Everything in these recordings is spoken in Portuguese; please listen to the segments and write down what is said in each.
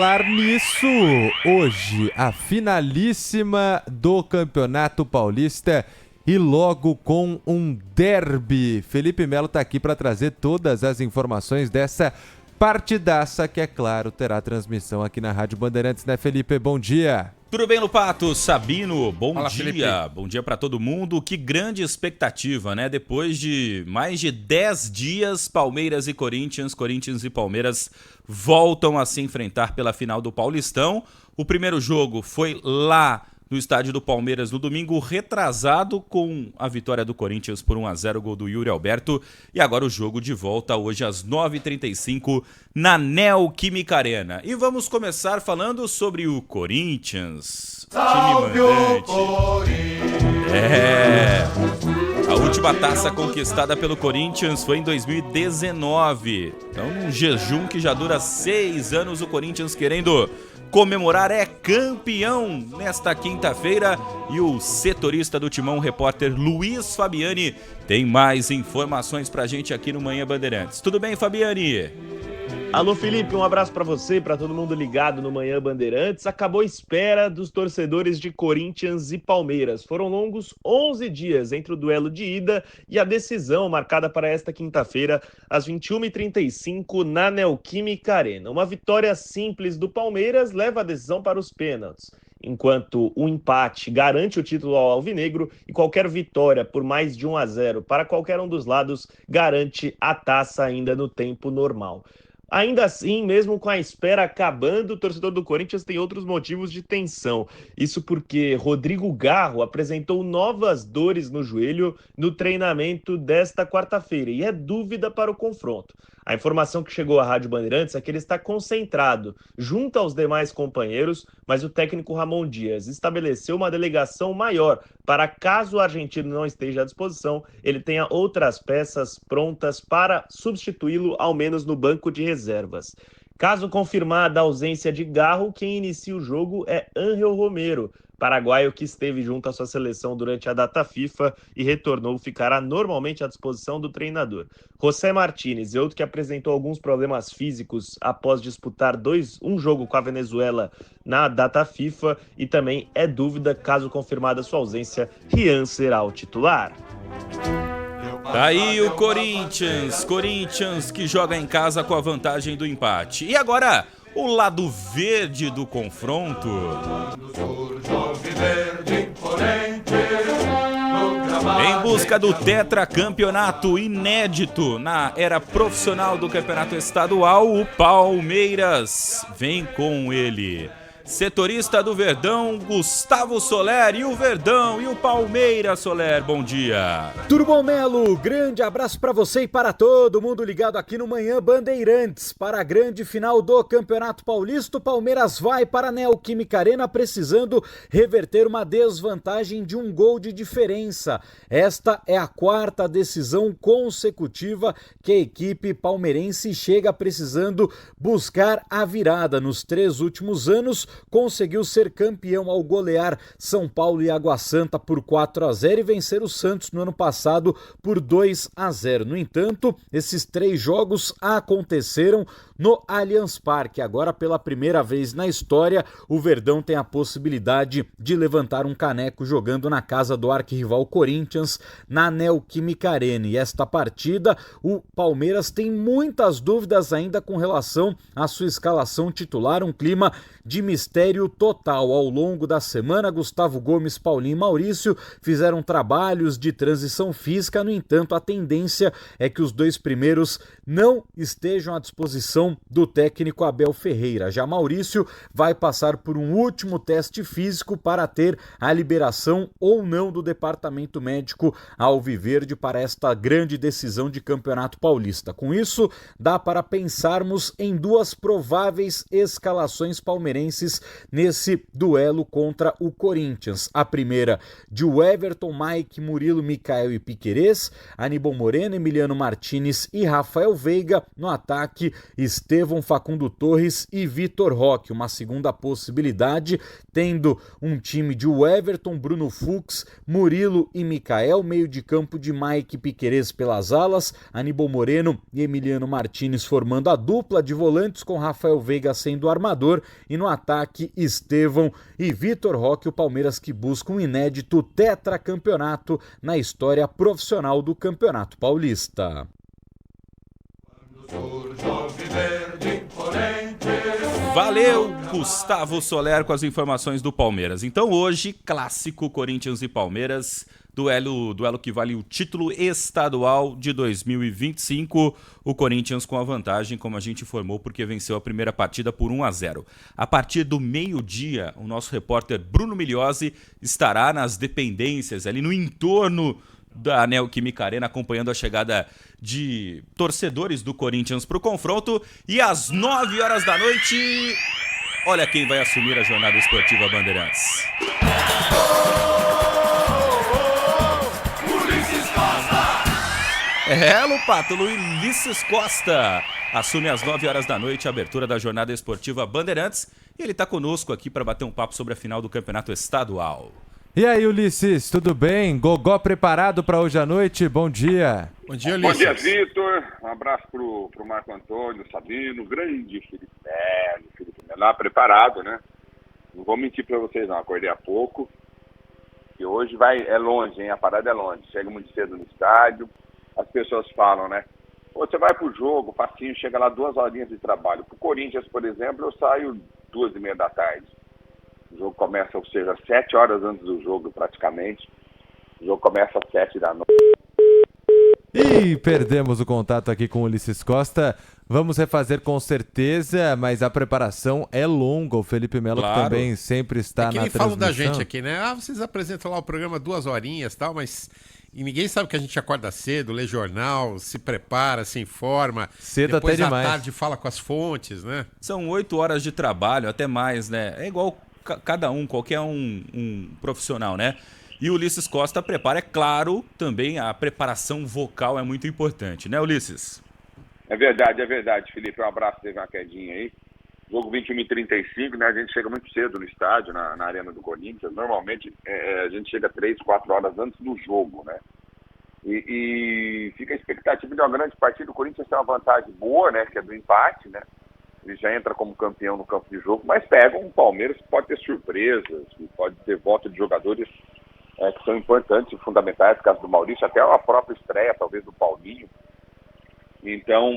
Falar nisso, hoje a finalíssima do Campeonato Paulista e logo com um derby. Felipe Melo está aqui para trazer todas as informações dessa partidaça que, é claro, terá transmissão aqui na Rádio Bandeirantes, né, Felipe? Bom dia. Tudo bem, Lupato? Sabino, bom Fala, dia. Felipe. Bom dia para todo mundo. Que grande expectativa, né? Depois de mais de 10 dias, Palmeiras e Corinthians e Palmeiras voltam a se enfrentar pela final do Paulistão. O primeiro jogo foi lá no estádio do Palmeiras no domingo retrasado, com a vitória do Corinthians por 1-0, gol do Yuri Alberto. E agora o jogo de volta hoje às 9h35 na Neoquímica Arena. E vamos começar falando sobre o Corinthians. Time mandante. A última taça conquistada pelo Corinthians foi em 2019. Então, um jejum que já dura 6 anos, o Corinthians querendo comemorar, é campeão nesta quinta-feira. E o setorista do Timão, o repórter Luiz Fabiani, tem mais informações pra gente aqui no Manhã Bandeirantes. Tudo bem, Fabiani? Alô, Felipe, um abraço para você e para todo mundo ligado no Manhã Bandeirantes. Acabou a espera dos torcedores de Corinthians e Palmeiras. Foram longos 11 dias entre o duelo de ida e a decisão marcada para esta quinta-feira, às 21h35, na Neoquímica Arena. Uma vitória simples do Palmeiras leva a decisão para os pênaltis, enquanto o empate garante o título ao alvinegro e qualquer vitória por mais de 1-0 para qualquer um dos lados garante a taça ainda no tempo normal. Ainda assim, mesmo com a espera acabando, o torcedor do Corinthians tem outros motivos de tensão. Isso porque Rodrigo Garro apresentou novas dores no joelho no treinamento desta quarta-feira e é dúvida para o confronto. A informação que chegou à Rádio Bandeirantes é que ele está concentrado junto aos demais companheiros, mas o técnico Ramon Dias estabeleceu uma delegação maior para, caso o argentino não esteja à disposição, ele tenha outras peças prontas para substituí-lo, ao menos no banco de reservas. Caso confirmada a ausência de Garro, quem inicia o jogo é Ángel Romero, paraguaio que esteve junto à sua seleção durante a data FIFA e retornou, ficará normalmente à disposição do treinador. José Martínez, outro que apresentou alguns problemas físicos após disputar um jogo com a Venezuela na data FIFA, e também é dúvida, caso confirmada sua ausência, Rian será o titular. Tá aí o Corinthians que joga em casa com a vantagem do empate. E agora, o lado verde do confronto. Em busca do tetracampeonato inédito na era profissional do campeonato estadual, o Palmeiras vem com ele. Setorista do Verdão, Gustavo Soler, e o Verdão e o Palmeiras. Soler, bom dia. Tudo bom, Melo? Grande abraço para você e para todo mundo ligado aqui no Manhã Bandeirantes. Para a grande final do Campeonato Paulista, o Palmeiras vai para a Neoquímica Arena precisando reverter uma desvantagem de um gol de diferença. Esta é a quarta decisão consecutiva que a equipe palmeirense chega precisando buscar a virada. Nos 3 últimos anos, conseguiu ser campeão ao golear São Paulo e Água Santa por 4-0 e vencer o Santos no ano passado por 2-0. No entanto, esses 3 jogos aconteceram no Allianz Parque. Agora, pela primeira vez na história, o Verdão tem a possibilidade de levantar um caneco jogando na casa do arquirrival Corinthians, na Neoquímica Arena. E esta partida, o Palmeiras tem muitas dúvidas ainda com relação à sua escalação titular, um clima de mistério total. Ao longo da semana, Gustavo Gomes, Paulinho e Maurício fizeram trabalhos de transição física. No entanto, a tendência é que os 2 primeiros não estejam à disposição do técnico Abel Ferreira. Já Maurício vai passar por um último teste físico para ter a liberação ou não do departamento médico alviverde para esta grande decisão de Campeonato Paulista. Com isso, dá para pensarmos em 2 prováveis escalações palmeirenses nesse duelo contra o Corinthians. A primeira de Everton, Mike, Murilo, Micael e Piquerez, Aníbal Moreno, Emiliano Martínez e Rafael Veiga. No ataque, Estevão, Facundo Torres e Vitor Roque. Uma segunda possibilidade, tendo um time de Everton, Bruno Fux, Murilo e Micael, meio de campo de Mike Piquerez pelas alas, Aníbal Moreno e Emiliano Martínez formando a dupla de volantes, com Rafael Veiga sendo o armador, e no ataque, Estevão e Vitor Roque, o Palmeiras que busca um inédito tetracampeonato na história profissional do Campeonato Paulista. Valeu, Gustavo Soler, com as informações do Palmeiras. Então hoje, clássico Corinthians e Palmeiras, duelo que vale o título estadual de 2025. O Corinthians com a vantagem, como a gente informou, porque venceu a primeira partida por 1-0. A partir do meio-dia, o nosso repórter Bruno Migliosi estará nas dependências, ali no entorno da Neoquímica Arena, acompanhando a chegada de torcedores do Corinthians para o confronto. E às 9 horas da noite, olha quem vai assumir a jornada esportiva Bandeirantes. Lupato, Ulisses Costa assume às 9 horas da noite a abertura da jornada esportiva Bandeirantes. E ele está conosco aqui para bater um papo sobre a final do campeonato estadual. E aí, Ulisses, tudo bem? Gogó preparado para hoje à noite? Bom dia. Bom dia, Ulisses. Bom dia, Vitor. Um abraço pro Marco Antônio, Sabino, grande Felipe Melo, preparado, né? Não vou mentir para vocês não, acordei há pouco. E hoje é longe, hein? A parada é longe. Chega muito cedo no estádio. As pessoas falam, né? Pô, você vai pro jogo, facinho, chega lá 2 horinhas de trabalho. Pro Corinthians, por exemplo, eu saio 2h30 da tarde. O jogo começa, ou seja, 7 horas antes do jogo, praticamente. O jogo começa às 7 da noite. E perdemos o contato aqui com o Ulisses Costa. Vamos refazer com certeza, mas a preparação é longa. O Felipe Melo Claro. também sempre está na transmissão. Falam da gente aqui, né? Vocês apresentam lá o programa 2 horinhas e tal, mas e ninguém sabe que a gente acorda cedo, lê jornal, se prepara, se informa. Cedo depois até demais. à tarde fala com as fontes, né? São 8 horas de trabalho, até mais, né? É igual cada um, qualquer um profissional, né? E o Ulisses Costa prepara, é claro, também a preparação vocal é muito importante, né, Ulisses? É verdade, Felipe. Um abraço, teve uma quedinha aí. Jogo 21h35, né? A gente chega muito cedo no estádio, na Arena do Corinthians. Normalmente a gente chega 3, 4 horas antes do jogo, né? E fica a expectativa de uma grande partida. O Corinthians tem uma vantagem boa, né? Que é do empate, né? Ele já entra como campeão no campo de jogo, mas pega um Palmeiras que pode ter surpresas, que pode ter volta de jogadores que são importantes e fundamentais, no caso do Maurício, até a própria estreia, talvez, do Paulinho. Então,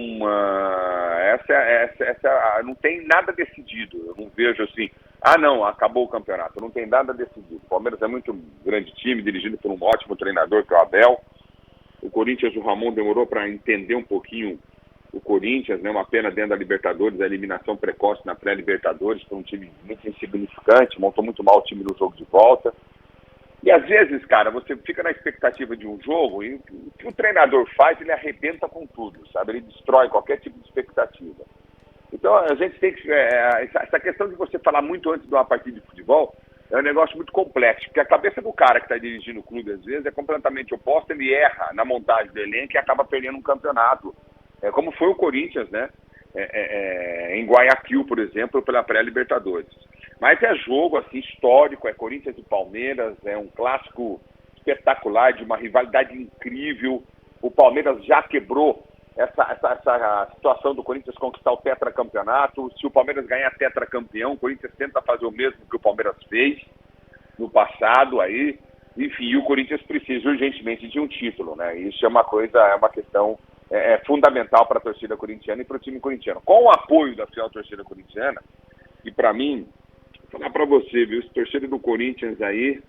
não tem nada decidido. Eu não vejo assim, não, acabou o campeonato. Não tem nada decidido. O Palmeiras é muito grande time, dirigido por um ótimo treinador, que é o Abel. O Corinthians, o Ramon demorou para entender um pouquinho o Corinthians, né? Uma pena dentro da Libertadores, a eliminação precoce na pré-Libertadores, foi um time muito insignificante, montou muito mal o time no jogo de volta. E às vezes, cara, você fica na expectativa de um jogo e o que o treinador faz, ele arrebenta com tudo, sabe? Ele destrói qualquer tipo de expectativa. Então, a gente tem que... essa questão de você falar muito antes de uma partida de futebol é um negócio muito complexo, porque a cabeça do cara que está dirigindo o clube, às vezes, é completamente oposta, ele erra na montagem do elenco e acaba perdendo um campeonato. Como foi o Corinthians, né? Em Guayaquil, por exemplo, pela pré-Libertadores. Mas é jogo assim, histórico, é Corinthians e Palmeiras, é um clássico espetacular, de uma rivalidade incrível. O Palmeiras já quebrou essa situação do Corinthians conquistar o tetracampeonato. Se o Palmeiras ganhar tetracampeão, o Corinthians tenta fazer o mesmo que o Palmeiras fez no passado aí. Enfim, o Corinthians precisa urgentemente de um título, né? Isso é uma questão fundamental para a torcida corintiana e para o time corintiano. Com o apoio da fiel torcida corintiana, e para mim, vou falar para você, viu, essa torcida do Corinthians aí,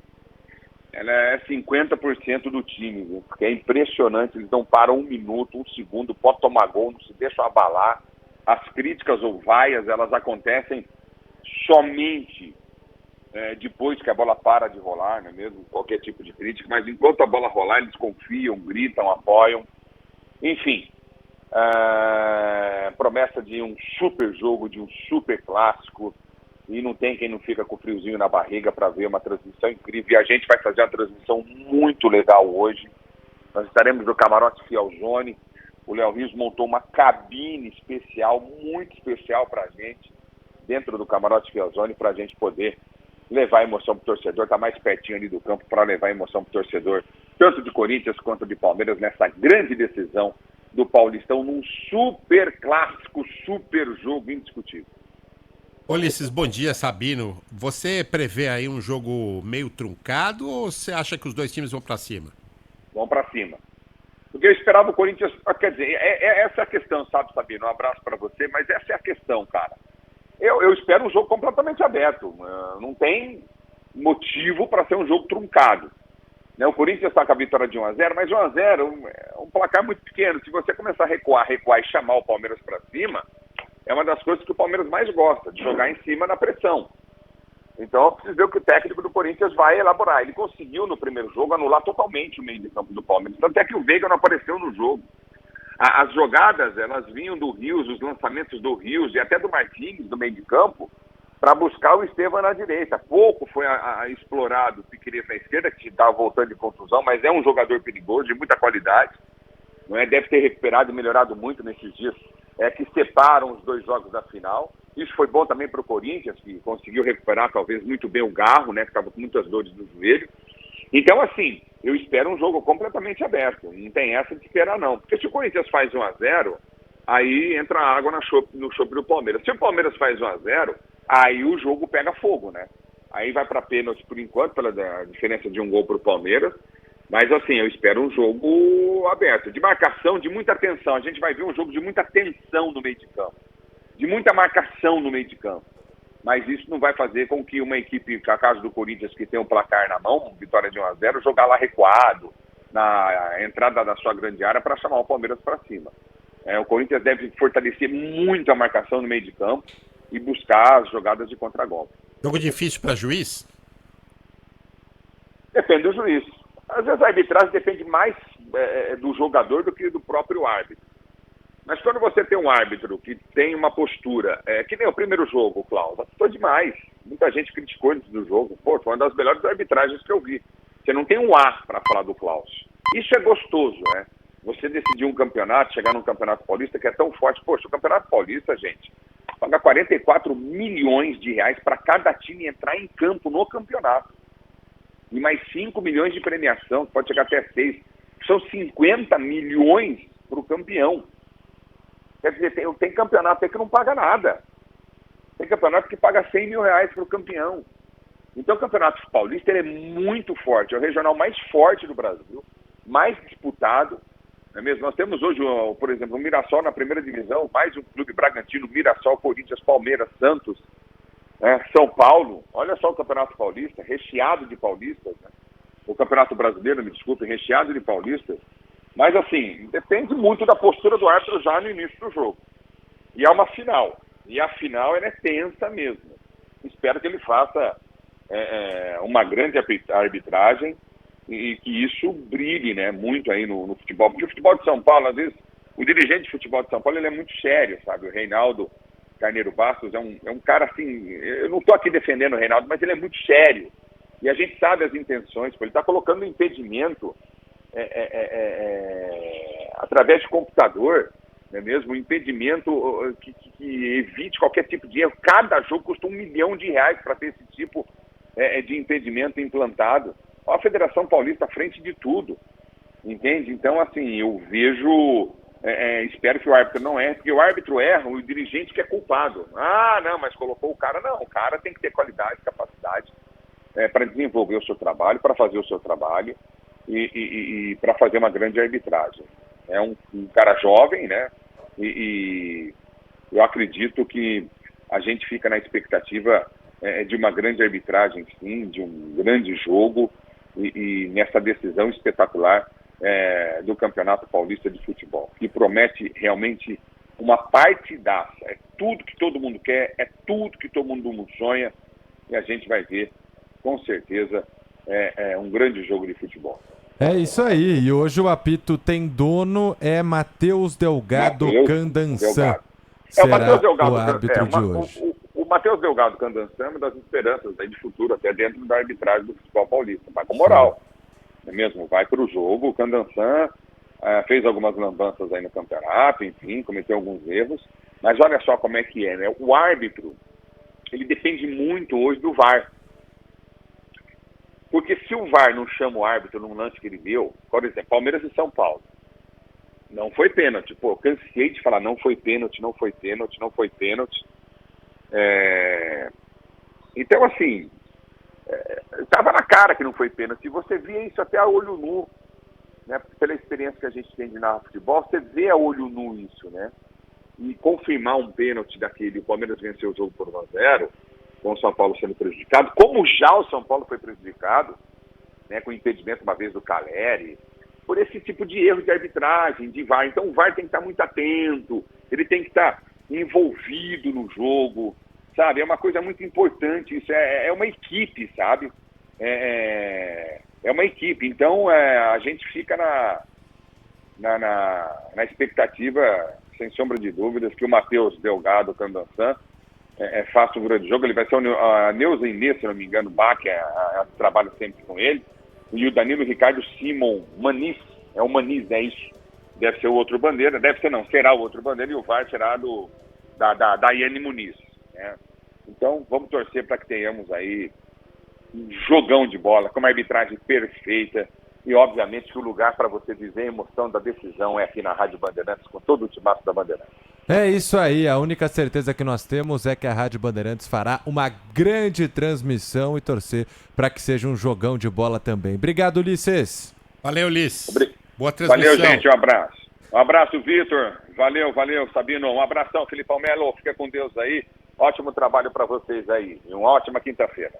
ela é 50% do time, viu? Porque é impressionante, eles não param 1 minuto, 1 segundo, pode tomar gol, não se deixam abalar. As críticas ou vaias, elas acontecem somente depois que a bola para de rolar, não é mesmo? Qualquer tipo de crítica, mas enquanto a bola rolar, eles confiam, gritam, apoiam. Enfim, promessa de um super jogo, de um super clássico, e não tem quem não fica com o friozinho na barriga para ver uma transmissão incrível. E a gente vai fazer uma transmissão muito legal hoje. Nós estaremos no Camarote Fielzone, O Léo Rios montou uma cabine especial, muito especial para a gente, dentro do Camarote Fielzone, para a gente poder levar emoção pro torcedor, tá mais pertinho ali do campo para levar emoção pro torcedor, tanto de Corinthians quanto de Palmeiras, nessa grande decisão do Paulistão, num super clássico, super jogo indiscutível. Ulisses, bom dia, Sabino. Você prevê aí um jogo meio truncado ou você acha que os dois times vão para cima? Vão para cima. Porque eu esperava o Corinthians, quer dizer, essa é a questão, sabe, Sabino? Um abraço para você, mas essa é a questão, cara. Eu espero um jogo completamente aberto. Não tem motivo para ser um jogo truncado. O Corinthians está com a vitória de 1-0, mas 1-0 é um placar muito pequeno. Se você começar a recuar e chamar o Palmeiras para cima, é uma das coisas que o Palmeiras mais gosta, de jogar em cima na pressão. Então eu preciso ver o que o técnico do Corinthians vai elaborar. Ele conseguiu no primeiro jogo anular totalmente o meio de campo do Palmeiras. Tanto é que o Veiga não apareceu no jogo. As jogadas, elas vinham do Rios, os lançamentos do Rios e até do Martins, do meio de campo, para buscar o Estevam na direita. Pouco foi explorado o Piquerez na esquerda, que estava voltando de contusão, mas é um jogador perigoso, de muita qualidade. Não é? Deve ter recuperado e melhorado muito nesses dias que separam os dois jogos da final. Isso foi bom também para o Corinthians, que conseguiu recuperar talvez muito bem o Garro, né, que estava com muitas dores no joelho. Então, assim, eu espero um jogo completamente aberto. Não tem essa de esperar, não. Porque se o Corinthians faz 1-0, aí entra água no chope do Palmeiras. Se o Palmeiras faz 1-0, aí o jogo pega fogo, né? Aí vai para pênalti por enquanto, pela diferença de um gol para o Palmeiras. Mas, assim, eu espero um jogo aberto. De marcação, de muita tensão. A gente vai ver um jogo de muita tensão no meio de campo. De muita marcação no meio de campo. Mas isso não vai fazer com que uma equipe, a caso do Corinthians, que tem um placar na mão, vitória de 1-0, jogar lá recuado, na entrada da sua grande área, para chamar o Palmeiras para cima. O Corinthians deve fortalecer muito a marcação no meio de campo e buscar as jogadas de contragolpe. Jogo difícil para juiz? Depende do juiz. Às vezes a arbitragem depende mais do jogador do que do próprio árbitro. Mas quando você tem um árbitro que tem uma postura, que nem o primeiro jogo, o Klaus, apitou demais. Muita gente criticou antes do jogo. Pô, foi uma das melhores arbitragens que eu vi. Você não tem um A para falar do Klaus. Isso é gostoso, né? Você decidir um campeonato, chegar num campeonato paulista que é tão forte. Poxa, o campeonato paulista, gente, paga 44 milhões de reais para cada time entrar em campo no campeonato. E mais 5 milhões de premiação, pode chegar até 6. São 50 milhões para o campeão. Quer dizer, tem campeonato aí que não paga nada. Tem campeonato que paga 100 mil reais para o campeão. Então o Campeonato Paulista ele é muito forte. É o regional mais forte do Brasil. Mais disputado. Não é mesmo? Nós temos hoje, por exemplo, o Mirassol na primeira divisão. Mais um clube Bragantino, Mirassol, Corinthians, Palmeiras, Santos, São Paulo. Olha só o Campeonato Paulista, recheado de paulistas. Né? O Campeonato Brasileiro, me desculpe, recheado de paulistas. Mas, assim, depende muito da postura do árbitro já no início do jogo. E é uma final. E a final, ela é tensa mesmo. Espero que ele faça uma grande arbitragem e que isso brilhe, né, muito aí no futebol. Porque o futebol de São Paulo, às vezes, o dirigente de futebol de São Paulo, ele é muito sério, sabe? O Reinaldo Carneiro Bastos é um cara, assim... Eu não estou aqui defendendo o Reinaldo, mas ele é muito sério. E a gente sabe as intenções. Ele está colocando um impedimento... através de computador, não é mesmo? Um impedimento que evite qualquer tipo de erro. Cada jogo custa R$1 milhão para ter esse tipo de impedimento implantado. A Federação Paulista à frente de tudo, entende? Então, assim, eu vejo, espero que o árbitro não erre, porque o árbitro erra, o dirigente que é culpado. Ah, não, mas colocou o cara. Não, o cara tem que ter qualidade, capacidade para desenvolver o seu trabalho, para fazer o seu trabalho. E para fazer uma grande arbitragem. É um cara jovem, né? E eu acredito que a gente fica na expectativa de uma grande arbitragem, sim, de um grande jogo e nessa decisão espetacular do Campeonato Paulista de Futebol, que promete realmente uma partidaça. É tudo que todo mundo quer, é tudo que todo mundo sonha e a gente vai ver, com certeza, um grande jogo de futebol. É isso aí, e hoje o apito tem dono, é Matheus Delgado Candançan. O Matheus Delgado, o árbitro de hoje. O Matheus Delgado Candançan é uma das esperanças aí de futuro, até dentro da arbitragem do futebol paulista. Vai com moral, não é mesmo? Vai para o jogo, o Candançan, fez algumas lambanças aí no campeonato, enfim, cometeu alguns erros, mas olha só como é que é, né? O árbitro, ele depende muito hoje do VAR. Porque se o VAR não chama o árbitro num lance que ele deu, por exemplo, Palmeiras e São Paulo, não foi pênalti. Pô, cansei de falar, não foi pênalti, não foi pênalti, não foi pênalti. Então, assim, estava na cara que não foi pênalti. E você via isso até a olho nu, né? Pela experiência que a gente tem de narrar futebol, você vê a olho nu isso, né? E confirmar um pênalti daquele, o Palmeiras venceu o jogo por 1-0, com o São Paulo sendo prejudicado, como já o São Paulo foi prejudicado, né, com o impedimento uma vez do Caleri, por esse tipo de erro de arbitragem, de VAR. Então o VAR tem que estar muito atento, ele tem que estar envolvido no jogo, sabe? É uma coisa muito importante, isso é uma equipe, sabe? É uma equipe. Então a gente fica na expectativa, sem sombra de dúvidas, que o Matheus Delgado Candançan faça um grande jogo. Ele vai ser a Neuza Inês, se não me engano, Bach, trabalha sempre com ele, e o Danilo Ricardo Simon Maniz, é o Maniz, é isso, deve ser o outro bandeira, deve ser não, será o outro bandeira, e o VAR será da Daiane Muniz, né? Então vamos torcer para que tenhamos aí um jogão de bola, com uma arbitragem perfeita, e obviamente que o lugar para você viver a emoção da decisão é aqui na Rádio Bandeirantes, com todo o timaço da Bandeirantes. É isso aí, a única certeza que nós temos é que a Rádio Bandeirantes fará uma grande transmissão e torcer para que seja um jogão de bola também. Obrigado, Ulisses. Valeu, Ulisses. Boa transmissão. Valeu, gente, um abraço. Um abraço, Vitor. Valeu, Sabino. Um abração, Felipão Melo. Fica com Deus aí. Ótimo trabalho para vocês aí. E uma ótima quinta-feira.